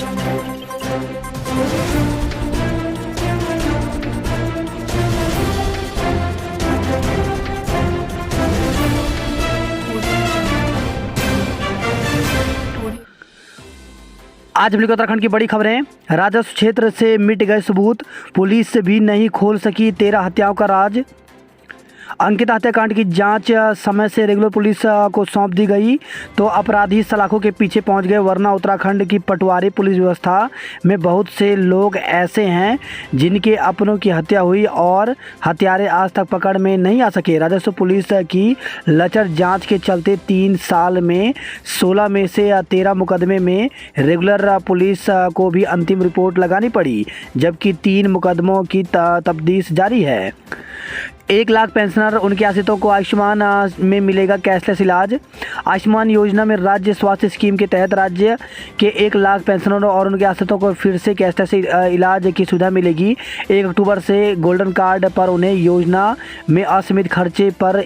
आज हम उत्तराखंड की बड़ी खबरें। राजस्व क्षेत्र से मिट गए सबूत, पुलिस भी नहीं खोल सकी 13 हत्याओं का राज। अंकिता हत्याकांड की जांच समय से रेगुलर पुलिस को सौंप दी गई तो अपराधी सलाखों के पीछे पहुंच गए, वरना उत्तराखंड की पटवारी पुलिस व्यवस्था में बहुत से लोग ऐसे हैं जिनके अपनों की हत्या हुई और हत्यारे आज तक पकड़ में नहीं आ सके। राजस्व पुलिस की लचर जांच के चलते 3 साल में 16 में से 13 मुकदमे में रेगुलर पुलिस को भी अंतिम रिपोर्ट लगानी पड़ी, जबकि 3 मुकदमों की तफ्तीश जारी है। 1 लाख पेंशनर उनके आश्रितों को आयुष्मान में मिलेगा कैशलेस इलाज। आयुष्मान योजना में राज्य स्वास्थ्य स्कीम के तहत राज्य के 1 लाख पेंशनरों और उनके आश्रितों को फिर से कैशलेस इलाज की सुविधा मिलेगी। 1 अक्टूबर से गोल्डन कार्ड पर उन्हें योजना में असीमित खर्चे पर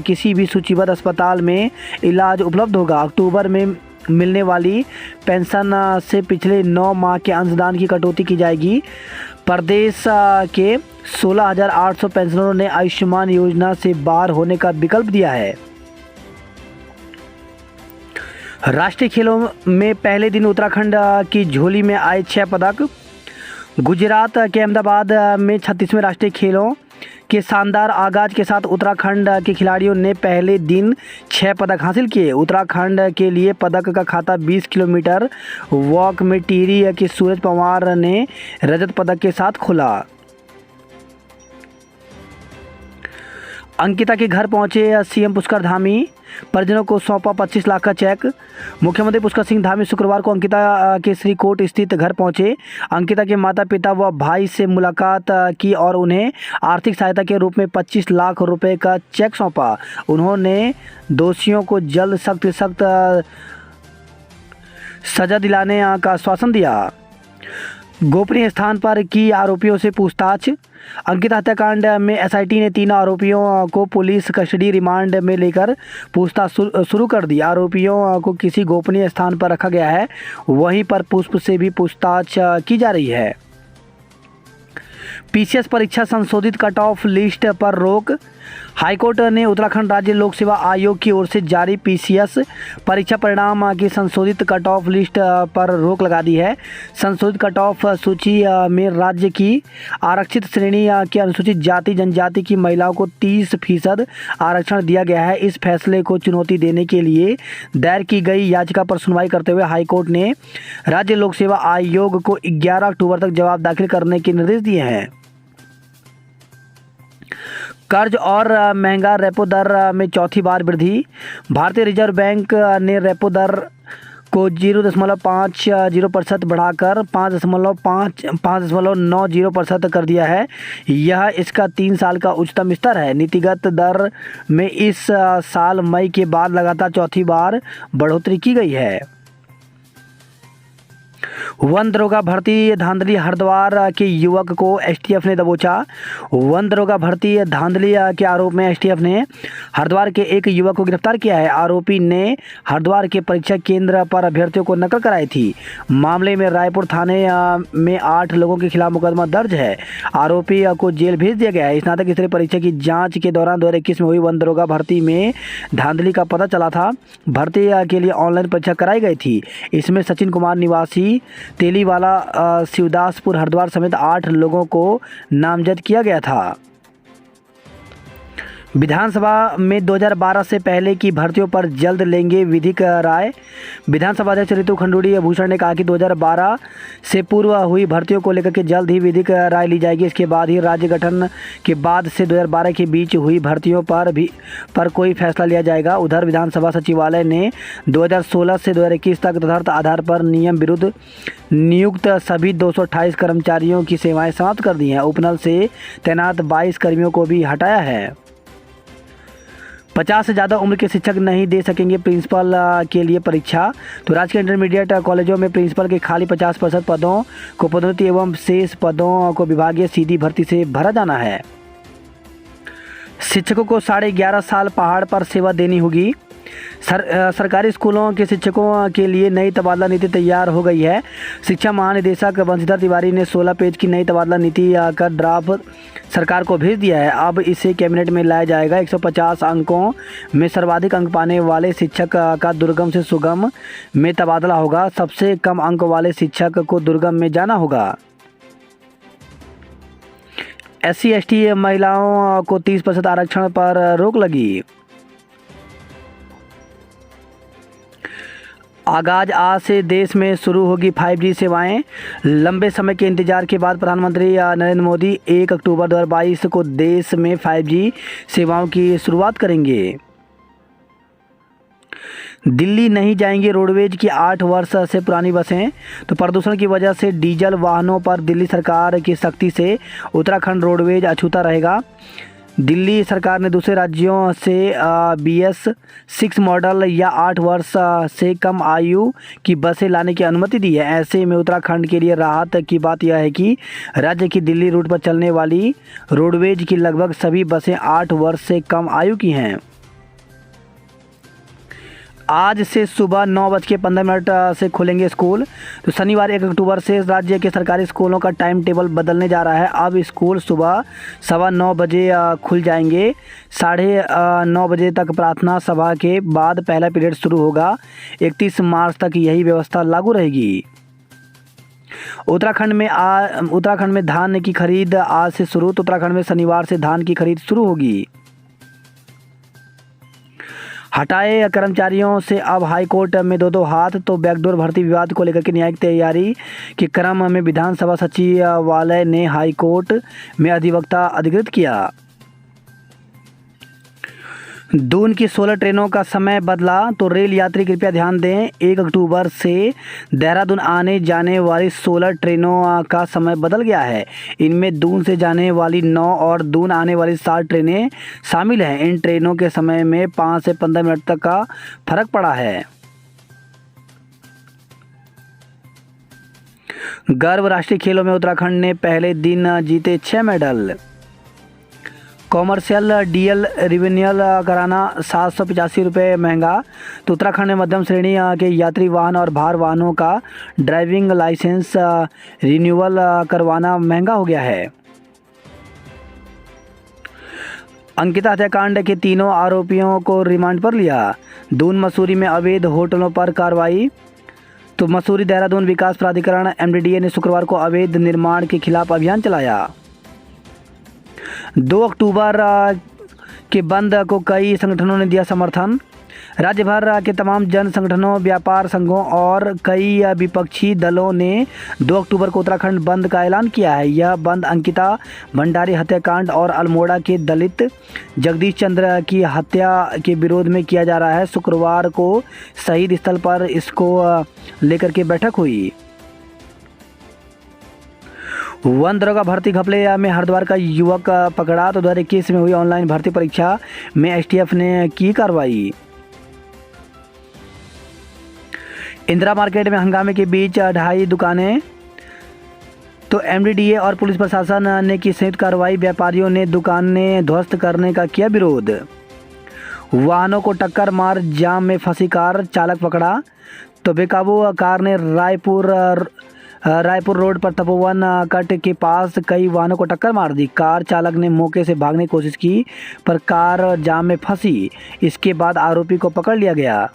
किसी भी सूचीबद्ध अस्पताल में इलाज उपलब्ध होगा। अक्टूबर में मिलने वाली पेंशन से पिछले 9 माह के अंशदान की कटौती की जाएगी। प्रदेश के 16,800 पेंशनरों ने आयुष्मान योजना से बाहर होने का विकल्प दिया है। राष्ट्रीय खेलों में पहले दिन उत्तराखंड की झोली में आए 6 पदक। गुजरात के अहमदाबाद में 36वें राष्ट्रीय खेलों के शानदार आगाज के साथ उत्तराखंड के खिलाड़ियों ने पहले दिन 6 पदक हासिल किए। उत्तराखंड के लिए पदक का खाता 20 किलोमीटर वॉक में टिहरी के सूरज पवार ने रजत पदक के साथ खोला। अंकिता के घर पहुंचे सीएम पुष्कर धामी, परिजनों को सौंपा 25 लाख का चेक। मुख्यमंत्री पुष्कर सिंह धामी शुक्रवार को अंकिता के श्रीकोट स्थित घर पहुंचे। अंकिता के माता पिता व भाई से मुलाकात की और उन्हें आर्थिक सहायता के रूप में 25 लाख रुपए का चेक सौंपा। उन्होंने दोषियों को जल्द सख्त सजा दिलाने का आश्वासन दिया। गोपनीय स्थान पर की आरोपियों से पूछताछ। अंकिता हत्याकांड में एसआईटी ने 3 आरोपियों को पुलिस कस्टडी रिमांड में लेकर पूछताछ शुरू कर दी। आरोपियों को किसी गोपनीय स्थान पर रखा गया है, वहीं पर पुष्प से भी पूछताछ की जा रही है। पीसीएस परीक्षा संशोधित कट ऑफ लिस्ट पर रोक। हाईकोर्ट ने उत्तराखंड राज्य लोक सेवा आयोग की ओर से जारी पीसीएस परीक्षा परिणाम की संशोधित कट ऑफ लिस्ट पर रोक लगा दी है। संशोधित कट ऑफ सूची में राज्य की आरक्षित श्रेणी के अनुसूचित जाति जनजाति की महिलाओं को 30% आरक्षण दिया गया है। इस फैसले को चुनौती देने के लिए दायर की गई याचिका पर सुनवाई करते हुए हाईकोर्ट ने राज्य लोक सेवा आयोग को 11 अक्टूबर तक जवाब दाखिल करने के निर्देश दिए हैं। कर्ज और महंगा रेपो दर में चौथी बार वृद्धि। भारतीय रिजर्व बैंक ने रेपो दर को 0.50% बढ़ाकर 5.90% कर दिया है। यह इसका 3 साल का उच्चतम स्तर है। नीतिगत दर में इस साल मई के बाद लगातार चौथी बार बढ़ोतरी की गई है। वन दरोगा भर्ती धांधली, हरिद्वार के युवक को एसटीएफ ने दबोचा। वन दरोगा भर्ती धांधली के आरोप में एसटीएफ ने हरिद्वार के एक युवक को गिरफ्तार किया है। आरोपी ने हरिद्वार के परीक्षा केंद्र पर अभ्यर्थियों को नकल कराई थी। मामले में रायपुर थाने में 8 लोगों के खिलाफ मुकदमा दर्ज है। आरोपी को जेल भेज दिया गया है। स्नातक स्तरीय परीक्षा की जांच के दौरान 2021 में हुई वन दरोगा भर्ती में धांधली का पता चला था। भर्ती के लिए ऑनलाइन परीक्षा कराई गई थी। इसमें सचिन कुमार निवासी तेलीवाला शिवदासपुर हरिद्वार समेत 8 लोगों को नामजद किया गया था। विधानसभा में 2012 से पहले की भर्तियों पर जल्द लेंगे विधिक राय। विधानसभा अध्यक्ष ऋतु खंडूड़ी भूषण ने कहा कि 2012 से पूर्व हुई भर्तियों को लेकर के जल्द ही विधिक राय ली जाएगी। इसके बाद ही राज्य गठन के बाद से 2012 के बीच हुई भर्तियों पर कोई फैसला लिया जाएगा। उधर विधानसभा सचिवालय ने 2016 से 2021 तक तदर्थ आधार पर नियम विरुद्ध नियुक्त सभी 228 कर्मचारियों की सेवाएं समाप्त कर दी हैं। उपनल से तैनात 22 कर्मियों को भी हटाया है। 50 से ज़्यादा उम्र के शिक्षक नहीं दे सकेंगे प्रिंसिपल के लिए परीक्षा। तो राजकीय इंटरमीडिएट कॉलेजों में प्रिंसिपल के खाली 50% पदों को पदोन्नति एवं शेष पदों को विभागीय सीधी भर्ती से भरा जाना है। शिक्षकों को 11.5 साल पहाड़ पर सेवा देनी होगी। सरकारी स्कूलों के शिक्षकों के लिए नई तबादला नीति तैयार हो गई है। शिक्षा महानिदेशक बंशीधर तिवारी ने 16 पेज की नई तबादला नीति का ड्राफ्ट सरकार को भेज दिया है। अब इसे कैबिनेट में लाया जाएगा। 150 अंकों में सर्वाधिक अंक पाने वाले शिक्षक का दुर्गम से सुगम में तबादला होगा। सबसे कम अंक वाले शिक्षक को दुर्गम में जाना होगा। SC/ST महिलाओं को 30% आरक्षण पर रोक लगी। आगाज आज से देश में शुरू होगी 5G सेवाएं। लंबे समय के इंतजार के बाद प्रधानमंत्री नरेंद्र मोदी 1 अक्टूबर 2022 को देश में 5G सेवाओं की शुरुआत करेंगे। दिल्ली नहीं जाएंगी रोडवेज की 8 वर्ष से पुरानी बसें। तो प्रदूषण की वजह से डीजल वाहनों पर दिल्ली सरकार की सख्ती से उत्तराखंड रोडवेज अछूता रहेगा। दिल्ली सरकार ने दूसरे राज्यों से BS6 मॉडल या 8 वर्ष से कम आयु की बसें लाने की अनुमति दी है। ऐसे में उत्तराखंड के लिए राहत की बात यह है कि राज्य की दिल्ली रूट पर चलने वाली रोडवेज की लगभग सभी बसें 8 वर्ष से कम आयु की हैं। आज से सुबह 9:15 से खुलेंगे स्कूल। तो शनिवार 1 अक्टूबर से राज्य के सरकारी स्कूलों का टाइम टेबल बदलने जा रहा है। अब स्कूल सुबह 9:15 बजे खुल जाएंगे। 9:30 बजे तक प्रार्थना सभा के बाद पहला पीरियड शुरू होगा। 31 मार्च तक यही व्यवस्था लागू रहेगी। उत्तराखंड में धान की खरीद आज से शुरू। तो उत्तराखंड में शनिवार से धान की खरीद शुरू होगी। हटाए कर्मचारियों से अब हाईकोर्ट में दो हाथ। तो बैकडोर भर्ती विवाद को लेकर के न्यायिक तैयारी के क्रम में विधानसभा सचिवालय ने हाईकोर्ट में अधिवक्ता अधिकृत किया। दून की 16 ट्रेनों का समय बदला। तो रेल यात्री कृपया ध्यान दें, 1 अक्टूबर से देहरादून आने जाने वाली 16 ट्रेनों का समय बदल गया है। इनमें दून से जाने वाली 9 और दून आने वाली 7 ट्रेनें शामिल हैं। इन ट्रेनों के समय में 5 से 15 मिनट तक का फर्क पड़ा है। गर्व राष्ट्रीय खेलों में उत्तराखंड ने पहले दिन जीते 6 मेडल। कॉमर्शियल डीएल रिन्यूअल कराना 785 रुपये महंगा। तो उत्तराखंड में मध्यम श्रेणी के यात्री वाहन और भार वाहनों का ड्राइविंग लाइसेंस रिन्यूअल करवाना महंगा हो गया है। अंकिता हत्याकांड के तीनों आरोपियों को रिमांड पर लिया। दून मसूरी में अवैध होटलों पर कार्रवाई। तो मसूरी देहरादून विकास प्राधिकरण MDDA ने शुक्रवार को अवैध निर्माण के खिलाफ अभियान चलाया। 2 अक्टूबर के बंद को कई संगठनों ने दिया समर्थन। राज्य भर के तमाम जन संगठनों, व्यापार संघों और कई विपक्षी दलों ने 2 अक्टूबर को उत्तराखंड बंद का ऐलान किया है। यह बंद अंकिता भंडारी हत्याकांड और अल्मोड़ा के दलित जगदीश चंद्र की हत्या के विरोध में किया जा रहा है। शुक्रवार को शहीद स्थल पर इसको लेकर के बैठक हुई। वन दरोगा भर्ती घपले में हरिद्वार का युवक पकड़ा। तो 2021 में हुई ऑनलाइन भर्ती परीक्षा में STF ने की कार्रवाई। इंदिरा मार्केट में हंगामे के बीच 2.5 दुकानें। तो MDDA और पुलिस प्रशासन ने की संयुक्त कार्रवाई। व्यापारियों ने दुकानें ध्वस्त करने का किया विरोध। वाहनों को टक्कर मार जाम में फंसी कार, चालक पकड़ा। तो बेकाबू कार ने रायपुर रोड पर तपोवन कट के पास कई वाहनों को टक्कर मार दी। कार चालक ने मौके से भागने की कोशिश की पर कार जाम में फंसी। इसके बाद आरोपी को पकड़ लिया गया।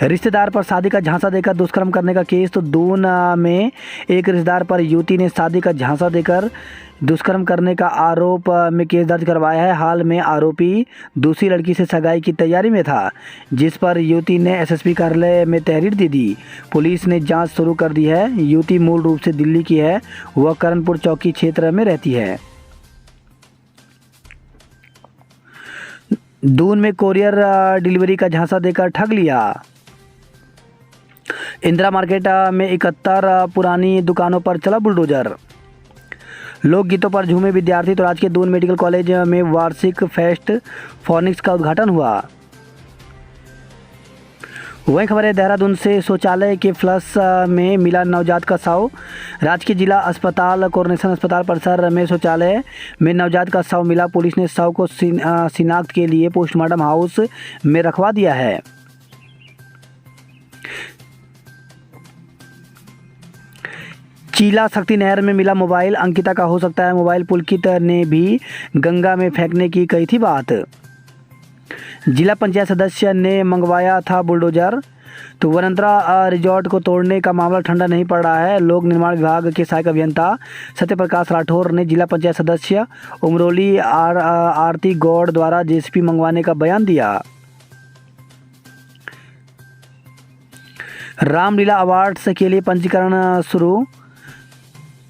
रिश्तेदार पर शादी का झांसा देकर दुष्कर्म करने का केस। तो दून में एक रिश्तेदार पर युवती ने शादी का झांसा देकर दुष्कर्म करने का आरोप में केस दर्ज करवाया है। हाल में आरोपी दूसरी लड़की से सगाई की तैयारी में था, जिस पर युवती ने SSP कार्यालय में तहरीर दे दी। पुलिस ने जांच शुरू कर दी है। युवती मूल रूप से दिल्ली की है। वह करणपुर चौकी क्षेत्र में रहती है। दून में कोरियर डिलीवरी का झांसा देकर ठग लिया। इंदिरा मार्केट में 71 पुरानी दुकानों पर चला बुलडोजर। लोकगीतों पर झूमे विद्यार्थी। तो राजकीय दून मेडिकल कॉलेज में वार्षिक फेस्ट फोनिक्स का उद्घाटन हुआ। वही खबर है देहरादून से, शौचालय के फ्लश में मिला नवजात का शव। राजकीय जिला अस्पताल कोरोनेशन अस्पताल परिसर में शौचालय में नवजात का शव मिला। पुलिस ने शव को शिनाख्त के लिए पोस्टमार्टम हाउस में रखवा दिया है। चीला शक्ति नहर में मिला मोबाइल, अंकिता का हो सकता है मोबाइल। पुलकित ने भी गंगा में फेंकने की कही थी बात। जिला पंचायत सदस्य ने मंगवाया था बुलडोजर। तो वनंतरा रिजॉर्ट को तोड़ने का मामला ठंडा नहीं पड़ रहा है। लोक निर्माण विभाग के सहायक अभियंता सत्यप्रकाश राठौर ने जिला पंचायत सदस्य उमरोली आरती गौड़ द्वारा जेसीबी मंगवाने का बयान दिया। रामलीला अवार्ड्स के लिए पंजीकरण शुरू,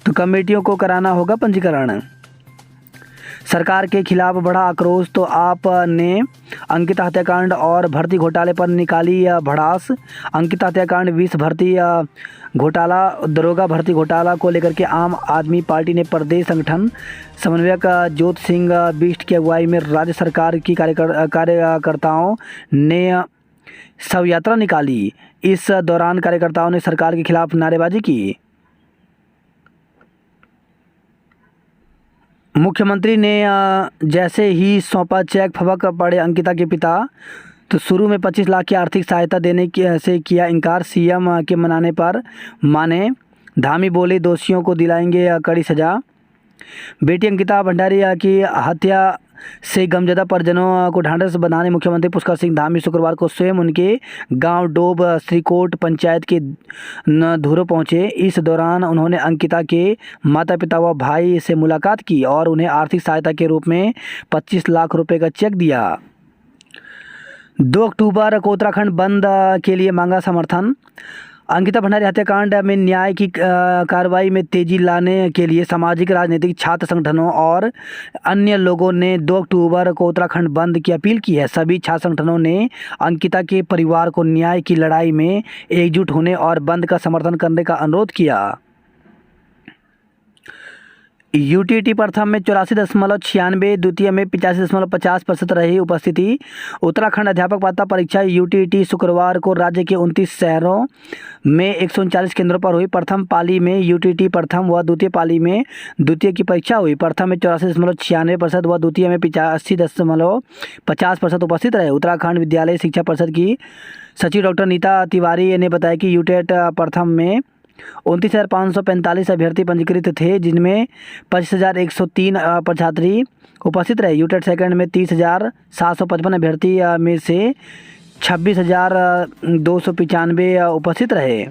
तो कमेटियों को कराना होगा पंजीकरण। सरकार के खिलाफ बढ़ा आक्रोश, तो आपने अंकिता हत्याकांड और भर्ती घोटाले पर निकाली भड़ास। अंकिता हत्याकांड 20 भर्ती घोटाला, दरोगा भर्ती घोटाला को लेकर के आम आदमी पार्टी ने प्रदेश संगठन समन्वयक ज्योति सिंह बिष्ट की अगुवाई में राज्य सरकार की कार्यकर्ताओं ने शव यात्रा निकाली। इस दौरान कार्यकर्ताओं ने सरकार के खिलाफ नारेबाजी की। मुख्यमंत्री ने जैसे ही सौंपा चेक, फबक पड़े अंकिता के पिता। तो शुरू में 25 लाख की आर्थिक सहायता देने से किया इनकार, सीएम के मनाने पर माने। धामी बोले दोषियों को दिलाएंगे कड़ी सजा। बेटी अंकिता भंडारी की हत्या से गमजदा परिजनों को ढांढस बंधाने मुख्यमंत्री पुष्कर सिंह धामी शुक्रवार को स्वयं उनके गांव डोब श्रीकोट पंचायत के धुरो पहुंचे। इस दौरान उन्होंने अंकिता के माता पिता व भाई से मुलाकात की और उन्हें आर्थिक सहायता के रूप में 25 लाख रुपए का चेक दिया। 2 अक्टूबर को उत्तराखंड बंद के लिए मांगा समर्थन। अंकिता भंडारी हत्याकांड में न्याय की कार्रवाई में तेजी लाने के लिए सामाजिक राजनीतिक छात्र संगठनों और अन्य लोगों ने 2 अक्टूबर को उत्तराखंड बंद की अपील की है। सभी छात्र संगठनों ने अंकिता के परिवार को न्याय की लड़ाई में एकजुट होने और बंद का समर्थन करने का अनुरोध किया। यूटीटी प्रथम में 84.96, द्वितीय में 85.50% रही उपस्थिति। उत्तराखंड अध्यापक पात्रता परीक्षा यूटीटी शुक्रवार को राज्य के 29 शहरों में 139 केंद्रों पर हुई। प्रथम पाली में यूटीटी प्रथम व द्वितीय पाली में द्वितीय की परीक्षा हुई। प्रथम में 84.96% व द्वितीय में 85.50% उपस्थित रहे। उत्तराखंड विद्यालय शिक्षा परिषद की सचिव डॉक्टर नीता तिवारी ने बताया कि यूटेट प्रथम में 29,545 अभ्यर्थी पंजीकृत थे, जिनमें 25,103 परीक्षार्थी उपस्थित रहे। यूटेट सेकंड में 30,755 अभ्यर्थी में से 26,295 उपस्थित रहे।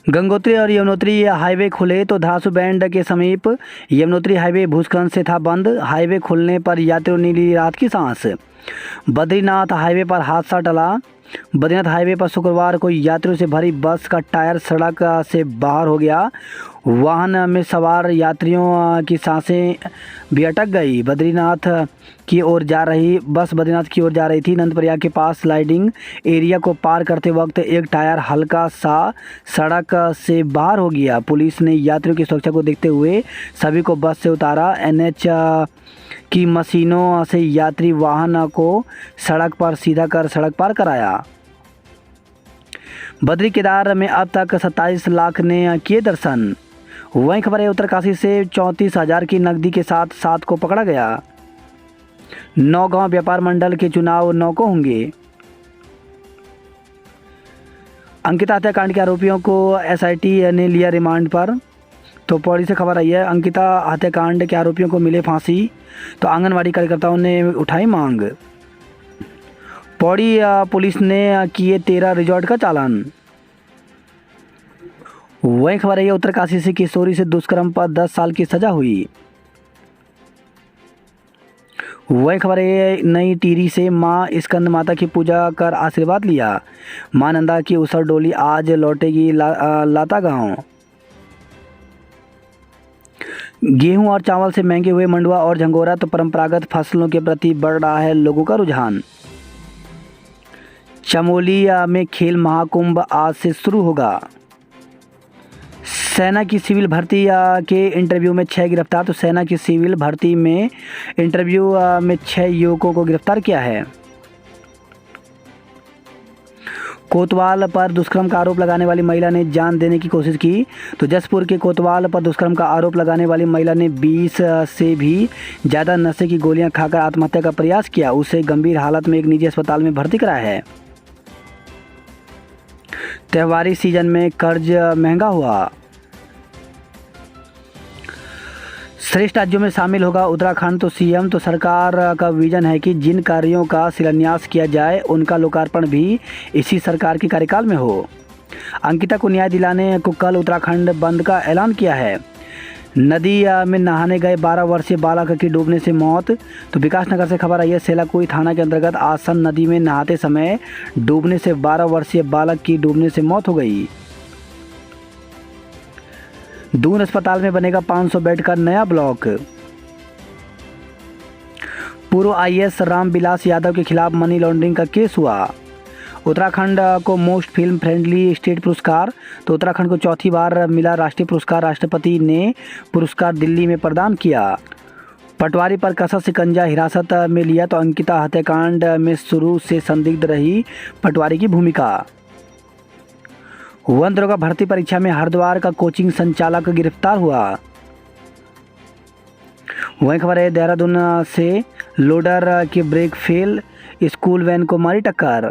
गंगोत्री और यमुनोत्री हाईवे खुले, तो धारासू बैंड के समीप यमुनोत्री हाईवे भूस्खलन से था बंद। हाईवे खुलने पर यात्रियों ने ली राहत की सांस। बद्रीनाथ हाईवे पर हादसा टला। बद्रीनाथ हाईवे पर शुक्रवार को यात्रियों से भरी बस का टायर सड़क से बाहर हो गया। वाहन में सवार यात्रियों की सांसें भी अटक गई। बद्रीनाथ की ओर जा रही थी। नंदप्रयाग के पास स्लाइडिंग एरिया को पार करते वक्त एक टायर हल्का सा सड़क से बाहर हो गया। पुलिस ने यात्रियों की सुरक्षा को देखते हुए सभी को बस से उतारा। एनएच की मशीनों से यात्री वाहन को सड़क पर सीधा कर सड़क पार कराया। बद्री केदार में अब तक 27 लाख ने किए दर्शन। वहीं खबर है उत्तरकाशी से 34,000 की नकदी के साथ 7 को पकड़ा गया। नौगांव व्यापार मंडल के चुनाव 9 को होंगे। अंकिता हत्याकांड के आरोपियों को एसआईटी ने लिया रिमांड पर। तो पौड़ी से खबर आई है, अंकिता हत्याकांड के आरोपियों को मिले फांसी, तो आंगनवाड़ी कार्यकर्ताओं ने उठाई मांग। पौड़ी पुलिस ने किए 13 रिजॉर्ट का चालान। वही खबर है उत्तरकाशी से किशोरी से दुष्कर्म पर 10 साल की सजा हुई। वही खबर है नई टिहरी से, मां स्कंद माता की पूजा कर आशीर्वाद लिया। मां नंदा की उसर डोली आज लौटेगी लाता गांव। गेहूं और चावल से महंगे हुए मंडुआ और झंगोरा, तो परंपरागत फसलों के प्रति बढ़ रहा है लोगों का रुझान। चमोली में खेल महाकुंभ आज से शुरू होगा। सेना की सिविल भर्ती के इंटरव्यू में 6 गिरफ्तार, तो सेना की सिविल भर्ती में इंटरव्यू में 6 युवकों को गिरफ्तार किया है। कोतवाल पर दुष्कर्म का आरोप लगाने वाली महिला ने जान देने की कोशिश की। तो जसपुर के कोतवाल पर दुष्कर्म का आरोप लगाने वाली महिला ने 20 से भी ज़्यादा नशे की गोलियां खाकर आत्महत्या का प्रयास किया। उसे गंभीर हालत में एक निजी अस्पताल में भर्ती कराया है। त्योहारी सीजन में कर्ज महंगा हुआ। श्रेष्ठ राज्यों में शामिल होगा उत्तराखंड। तो सीएम तो सरकार का विजन है कि जिन कार्यों का शिलान्यास किया जाए उनका लोकार्पण भी इसी सरकार के कार्यकाल में हो। अंकिता को न्याय दिलाने को कल उत्तराखंड बंद का ऐलान किया है। नदी में नहाने गए 12 वर्षीय बालक की डूबने से मौत। तो विकासनगर से खबर आई है। सेलाकुई थाना के अंतर्गत आसन नदी में नहाते समय डूबने से 12 वर्षीय बालक की डूबने से मौत हो गई। दून अस्पताल में बनेगा 500 बेड का नया ब्लॉक। पूर्व आईएएस रामविलास यादव के खिलाफ मनी लॉन्ड्रिंग का केस हुआ। उत्तराखंड को मोस्ट फिल्म फ्रेंडली स्टेट पुरस्कार। तो उत्तराखंड को चौथी बार मिला राष्ट्रीय पुरस्कार। राष्ट्रपति ने पुरस्कार दिल्ली में प्रदान किया। पटवारी पर कसा शिकंजा हिरासत में लिया। तो अंकिता हत्याकांड में शुरू से संदिग्ध रही पटवारी की भूमिका। वन दरोगा भर्ती परीक्षा में हरिद्वार का कोचिंग संचालक गिरफ्तार हुआ। वहीं खबर है देहरादून से लोडर की ब्रेक फेल, स्कूल वैन को मारी टक्कर।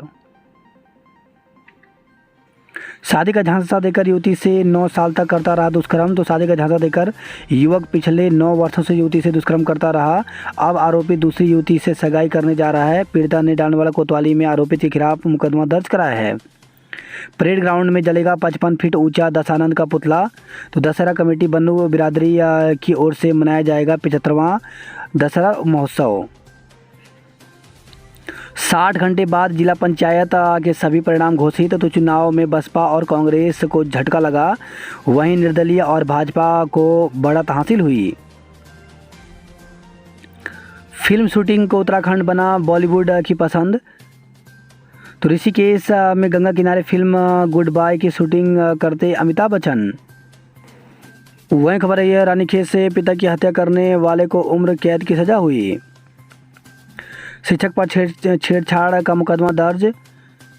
शादी का झांसा देकर युवती से 9 साल तक करता रहा दुष्कर्म। तो शादी का झांसा देकर युवक पिछले 9 वर्षों से युवती से दुष्कर्म करता रहा। अब आरोपी दूसरी युवती से सगाई करने जा रहा है। पीड़िता ने डांडवाला कोतवाली में आरोपित के खिलाफ मुकदमा दर्ज कराया है। परेड ग्राउंड में जलेगा 55 फीट ऊंचा दशानंद का पुतला। तो दशहरा कमेटी बन्नू बिरादरी की ओर से मनाया जाएगा 75वां दशहरा महोत्सव। 60 घंटे बाद जिला पंचायत के सभी परिणाम घोषित। तो चुनाव में बसपा और कांग्रेस को झटका लगा। वहीं निर्दलीय और भाजपा को बढ़त हासिल हुई। फिल्म शूटिंग को उत्तराखंड बना बॉलीवुड की पसंद। तो ऋषिकेश में गंगा किनारे फिल्म गुड बाय की शूटिंग करते अमिताभ बच्चन। वहीं खबर है रानीखेत से पिता की हत्या करने वाले को उम्र कैद की सजा हुई। शिक्षक पर छेड़छाड़ का मुकदमा दर्ज।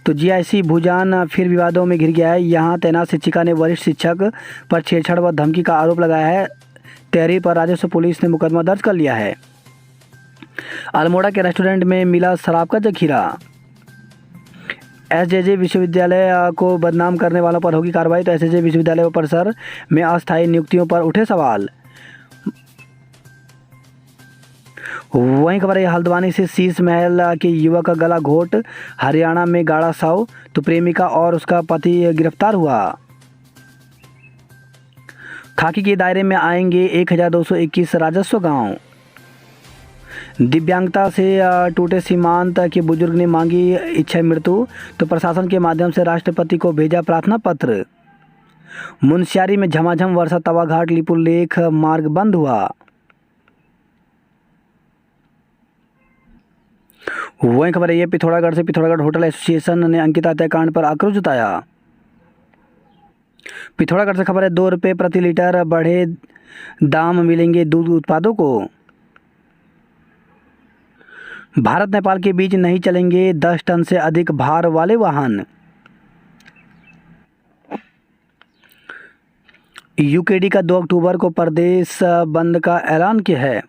तो जीआईसी भुजान फिर विवादों में घिर गया है। यहां तैनात शिक्षिका ने वरिष्ठ शिक्षक पर छेड़छाड़ व धमकी का आरोप लगाया है। तहरीर पर राजस्व पुलिस ने मुकदमा दर्ज कर लिया है। अल्मोड़ा के रेस्टोरेंट में मिला शराब का जखीरा। एसजेजे विश्वविद्यालय को बदनाम करने वालों पर होगी कार्रवाई। तो एसजेजे विश्वविद्यालय परिसर में अस्थायी नियुक्तियों पर उठे सवाल। वहीं खबर है हल्द्वानी से शीश महल के युवक का गला घोट, हरियाणा में गाड़ा शव। तो प्रेमिका और उसका पति गिरफ्तार हुआ। खाकी के दायरे में आएंगे 1221 राजस्व गांव। दिव्यांगता से टूटे सीमांत के बुजुर्ग ने मांगी इच्छा मृत्यु। तो प्रशासन के माध्यम से राष्ट्रपति को भेजा प्रार्थना पत्र। मुनस्यारी में झमाझम वर्षा, तवाघाट लिपुर लेख मार्ग बंद हुआ। वहीं खबर है पिथौरागढ़ से पिथौरागढ़ होटल एसोसिएशन ने अंकिता हत्याकांड पर आक्रोश जताया। पिथौरागढ़ से खबर है 2 रुपये प्रति लीटर बढ़े दाम मिलेंगे दूध उत्पादों को। भारत नेपाल के बीच नहीं चलेंगे 10 टन से अधिक भार वाले वाहन। यूकेडी का 2 अक्टूबर को प्रदेश बंद का ऐलान किया है।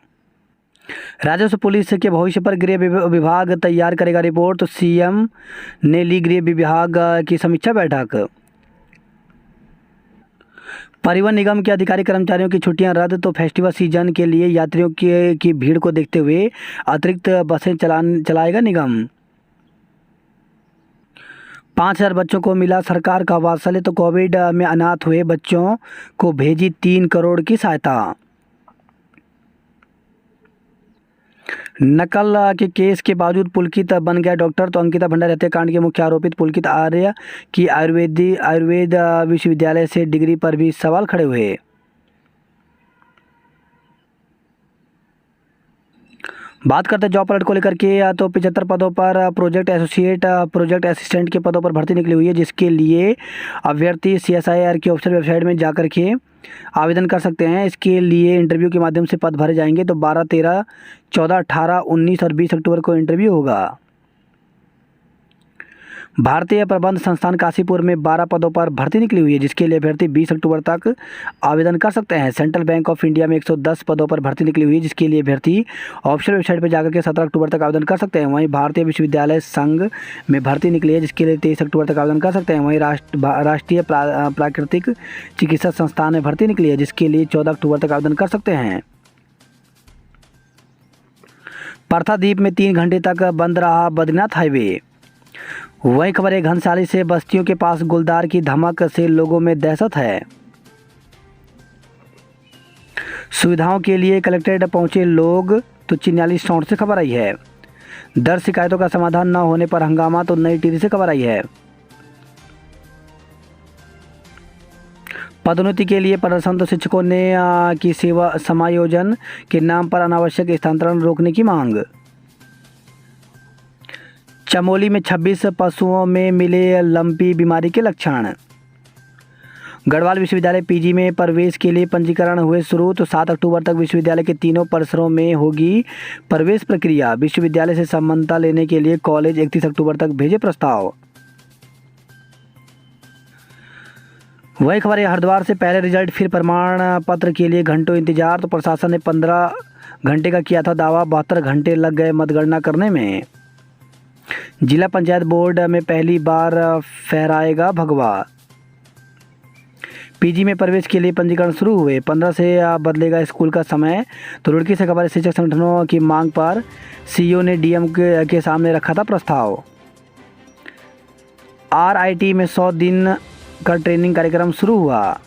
राजस्व पुलिस के भविष्य पर गृह विभाग तैयार करेगा रिपोर्ट। तो सीएम ने ली गृह विभाग की समीक्षा बैठक। परिवहन निगम के अधिकारी कर्मचारियों की छुट्टियां रद्द। तो फेस्टिवल सीजन के लिए यात्रियों की भीड़ को देखते हुए अतिरिक्त बसें चलाएगा निगम। 5000 बच्चों को मिला सरकार का वात्सल्य। तो कोविड में अनाथ हुए बच्चों को भेजी 3 करोड़ की सहायता। नकल के केस के बावजूद पुलकित बन गया डॉक्टर। तो अंकिता भंडारी हत्याकांड के मुख्य आरोपित पुलकित आर्य की आयुर्वेद विश्वविद्यालय से डिग्री पर भी सवाल खड़े हुए। बात करते हैं जॉब अलर्ट को लेकर के। तो 75 पदों पर प्रोजेक्ट एसोसिएट, प्रोजेक्ट असिस्टेंट के पदों पर भर्ती निकली हुई है, जिसके लिए अभ्यर्थी CSIR की ऑफिशियल वेबसाइट में जाकर के आवेदन कर सकते हैं। इसके लिए इंटरव्यू के माध्यम से पद भरे जाएंगे। तो 12, 13, 14, 18, 19 और 20 अक्टूबर को इंटरव्यू होगा। भारतीय प्रबंध संस्थान काशीपुर में 12 पदों पर भर्ती निकली हुई है, जिसके लिए अभ्यर्थी 20 अक्टूबर तक आवेदन कर सकते हैं। सेंट्रल बैंक ऑफ इंडिया में 110 पदों पर भर्ती निकली हुई है, जिसके लिए अभ्यर्थी ऑफिशियल वेबसाइट पर जाकर के 17 अक्टूबर तक आवेदन कर सकते हैं। वहीं भारतीय विश्वविद्यालय संघ में भर्ती निकली है, जिसके लिए 23 अक्टूबर तक आवेदन कर सकते हैं। वहीं राष्ट्रीय प्राकृतिक चिकित्सा संस्थान में भर्ती निकली है, जिसके लिए 14 अक्टूबर तक आवेदन कर सकते हैं। पार्थाद्वीप में 3 घंटे तक बंद रहा बद्रीनाथ हाईवे। वही खबर है, घनसाली से बस्तियों के पास गुलदार की धमक से लोगों में दहशत है। सुविधाओं के लिए कलेक्ट्रेट पहुंचे लोग तो चिन्याली सौंठ से खबर आई है। दर्ज शिकायतों का समाधान न होने पर हंगामा तो नई टिहरी से खबर आई है। पदोन्नति के लिए प्रदर्शन तो शिक्षकों ने की सेवा समायोजन के नाम पर अनावश्यक स्थानांतरण रोकने की मांग। चमोली में 26 पशुओं में मिले लंपी बीमारी के लक्षण। गढ़वाल विश्वविद्यालय पीजी में प्रवेश के लिए पंजीकरण हुए शुरू, तो 7 अक्टूबर तक विश्वविद्यालय के तीनों परिसरों में होगी प्रवेश प्रक्रिया। विश्वविद्यालय से सम्मानता लेने के लिए कॉलेज 31 अक्टूबर तक भेजे प्रस्ताव। वही खबर है, हरिद्वार से पहले रिजल्ट फिर प्रमाण पत्र के लिए घंटों इंतजार, तो प्रशासन ने 15 घंटे का किया था दावा, 72 घंटे लग गए मतगणना करने में। जिला पंचायत बोर्ड में पहली बार फहराएगा भगवा। पीजी में प्रवेश के लिए पंजीकरण शुरू हुए, 15 से बदलेगा स्कूल का समय। तो रुड़की से खबर है, शिक्षक संगठनों की मांग पर सीईओ ने डीएम के सामने रखा था प्रस्ताव। आरआईटी में 100 दिन का ट्रेनिंग कार्यक्रम शुरू हुआ।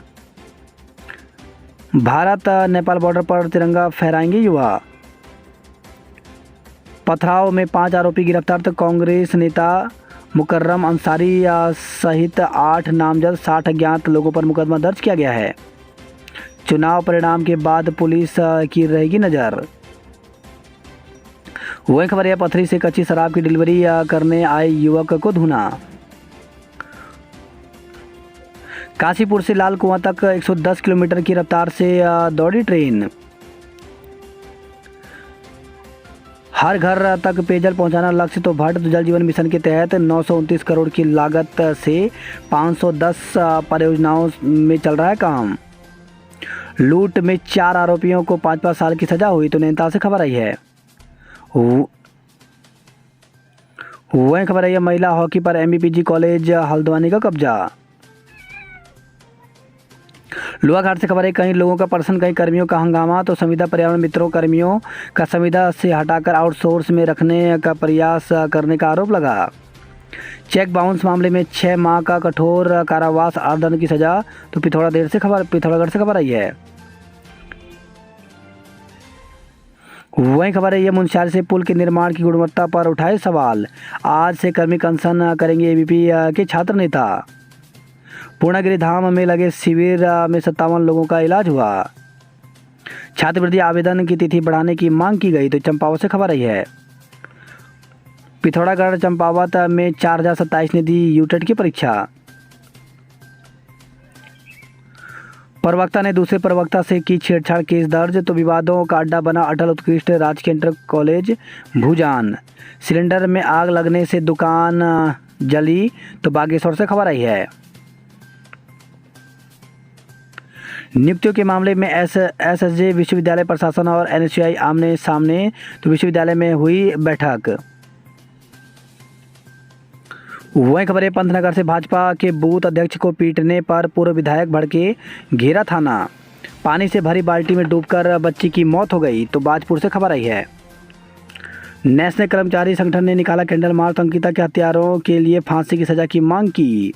भारत नेपाल बॉर्डर पर तिरंगा फहराएंगे युवा। पथराव में 5 आरोपी गिरफ्तार, तो कांग्रेस नेता मुकर्रम अंसारी सहित 8 नामजद 60 अज्ञात लोगों पर मुकदमा दर्ज किया गया है। चुनाव परिणाम के बाद पुलिस की रहेगी नज़र। वही खबर है, पथरी से कच्ची शराब की डिलीवरी करने आए युवक को धुना। काशीपुर से लाल कुआं तक 110 किलोमीटर की रफ्तार से दौड़ी ट्रेन। हर घर तक पेयजल पहुंचाना लक्ष्य, तो भारत जल जीवन मिशन के तहत 929 करोड़ की लागत से 510 परियोजनाओं में चल रहा है काम। लूट में 4 आरोपियों को 5-5 साल की सजा हुई, तो नैनीताल से खबर आई है। वही खबर आई है, महिला हॉकी पर एमबीपीजी कॉलेज हल्द्वानी का कब्जा। लोहाघाट से खबर है, कई लोगों का प्रदर्शन, कई कर्मियों का हंगामा, तो संविदा पर्यावरण मित्रों कर्मियों का संविदा से हटाकर आउटसोर्स में रखने का प्रयास करने का आरोप लगा। चेक बाउंस मामले में 6 माह का कठोर कारावास, आर्दन की सजा, तो पिथौरागढ़ से खबर आई है। वही खबर है, ये मुंशियारी से पुल के निर्माण की गुणवत्ता पर उठाए सवाल। आज से कर्मिक अनशन करेंगे एबीपी के छात्र नेता। पूर्णागिरि धाम में लगे शिविर में 57 लोगों का इलाज हुआ। छात्रवृत्ति आवेदन की तिथि बढ़ाने की मांग की गई, तो चंपावत से खबर आई है। पिथौरागढ़ चंपावत में 4027 ने दी यूटेट की परीक्षा। प्रवक्ता ने दूसरे प्रवक्ता से की छेड़छाड़, केस दर्ज, तो विवादों का अड्डा बना अटल उत्कृष्ट राजकीय इंटर कॉलेज भूजान। सिलेंडर में आग लगने से दुकान जली, तो बागेश्वर से खबर आई है। नियुक्तियों के मामले में एसएसजे विश्वविद्यालय प्रशासन और एनएसयूआई आमने सामने, तो विश्वविद्यालय में हुई बैठक। वही खबर है, पंतनगर से भाजपा के बूथ अध्यक्ष को पीटने पर पूर्व विधायक भड़के, घेरा थाना। पानी से भरी बाल्टी में डूबकर बच्ची की मौत हो गई, तो बाजपुर से खबर आई है। नेशनल कर्मचारी संगठन ने निकाला कैंडल मार्च, अंकिता के हत्यारों के लिए फांसी की सजा की मांग की।